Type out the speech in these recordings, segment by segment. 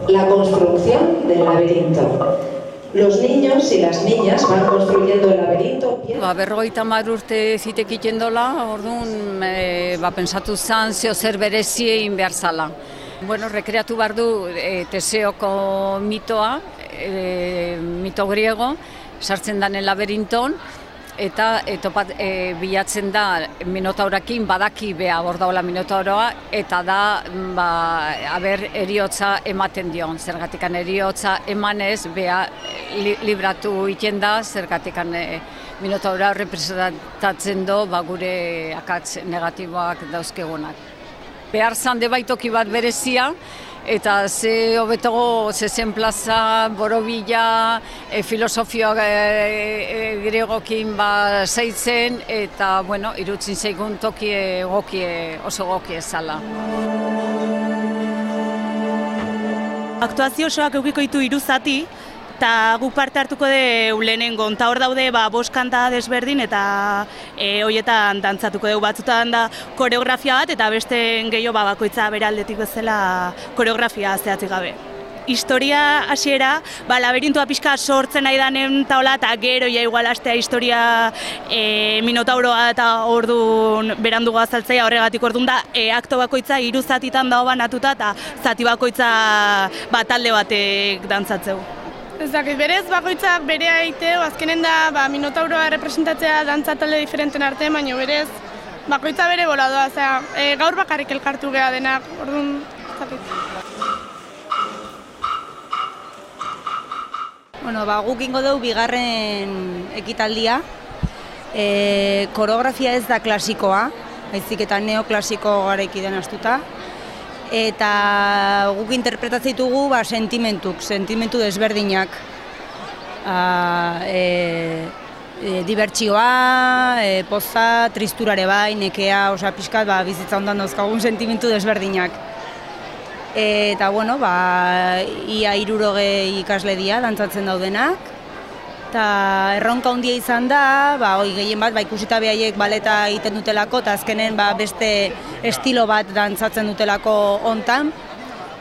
la construcción del laberinto. Los niños y las niñas van construyendo el laberinto. Berrogeita hamar urte zitekiten dola, orduan pentsatu zan zer berezi egin behar zala. Rekreatu behar du Teseoko mitoa, mito griego, sartzen den laberinton, eta bilatzen da Minotaurekin badaki beha hor daula Minotauroa, eta da eriotza ematen dion. Zergatikan eriotza emanez beha libratu egiten da, zergatikan Minotauroa representatzen do gure akats negatiboak dauzkegunak. Behar zan debaitoki bat berezia, eta ze hobetogo zezen plaza, borobila, filosofioa gregokin zeitzen, eta irutzen zaigun toki oso egoki ezala. Aktuazio osoak eukiko ditu 3 zati, eta guk parte hartuko dugu lehenengo, eta hor daude 5 kanta desberdin, eta horietan dantzatuko dugu. Batzutan da koreografia bat, eta beste gehiago bakoitza bere aldetik bezala koreografia zehatzik gabe. Historia hasiera, laberintoa pixka sortzen nahi danen taola, eta gero igual hastea historia Minotauroa eta orduan berandu azaltzea horregatik orduan da akto bakoitza 3 zatitan dago banatuta, eta zati bakoitza talde batek dantzatzeu. Ez dakit, berez bakoitzak berea egiteu, azkenen da Minotauroa representatzea dantza talde diferenten artean, baina berez bakoitza bere bola doa, gaur bakarrik elkartu geha denak, orduan, ez dakit. Guk ingo dugu bigarren ekitaldia. Koreografia ez da klasikoa, baizik eta neoklasiko garaikiden astuta. Eta guk interpretatzen ditugu sentimentu desberdinak. Dibertsioa, poza, tristurare bai, nekea, pixkat bizitza ondan dauzkagun sentimentu desberdinak. Eta ia 60 ikasle dira dantzatzen daudenak. Eta erronka handia izan da, gehien bat ikusita behaiek baleta egiten dutelako, eta azkenen beste estilo bat dantzatzen dutelako hontan.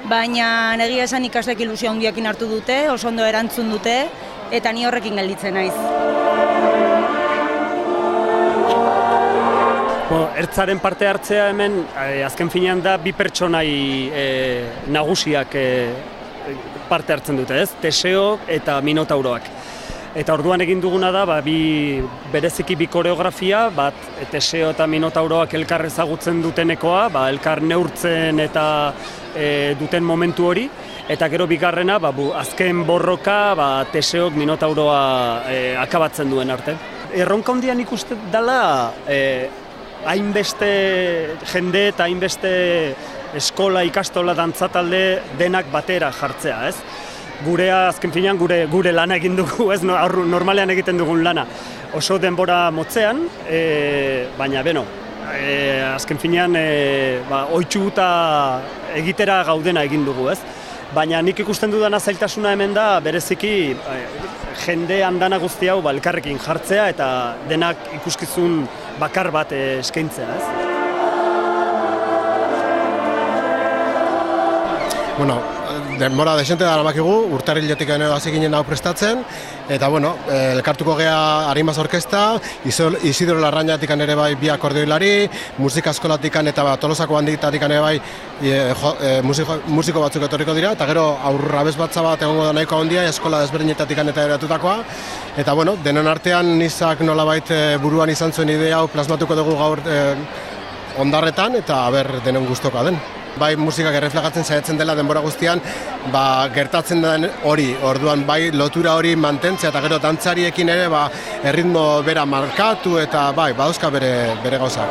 Baina egia esan ikaslek ilusio handiakin hartu dute, oso ondo erantzun dute, eta ni horrekin gelditzen naiz. Ertzaren parte hartzea hemen, azken finean da 2 pertsonai nagusiak parte hartzen dute, ez? Teseo eta Minotauroak. Eta orduan egin duguna da, bereziki 2 koreografia, bat Teseo eta Minotauroak elkar ezagutzen dutenekoa, elkar neurtzen eta duten momentu hori, eta gero bigarrena, azken borroka, Teseok Minotauroa akabatzen duen arte. Erronka handian ikusten dela, hainbeste jende eta hainbeste eskola, ikastola, dantzatalde denak batera jartzea, ez? Gurea, azken finean, gure lana egin dugu, ez? Normalean egiten dugun lana. Oso denbora motzean, baina, azken finean, oitxu eta egitera gaudena egin dugu, ez? Baina nik ikusten dudana zailtasuna hemen da, bereziki, jende andana guzti hau elkarrekin jartzea eta denak ikuskizun bakar bat eskaintzea, ez? Denbora desente da namakigu, urtarriletik hasi ginen hau prestatzen, eta elkartuko gea Arimaz Orkesta, Isidro Larrañatik ere bai 2 akordeoilari, musika eskolatikan eta Tolosako banditatik ere bai musiko batzuk etorriko dira, eta gero aurrabez batza bat egongo da nahiko handia, eskola desberdinetatik eta eratutakoa, eta denon artean nizak nolabait buruan izan zuen idea hau plasmatuko dugu gaur ondarretan, eta denon gustokoa den. Bai musikak erreflegatzen saiatzen dela denbora guztian, gertatzen den hori, orduan lotura hori mantentzea eta gero dantzariekin ere erritmo bera markatu eta badauzka bere gauzak.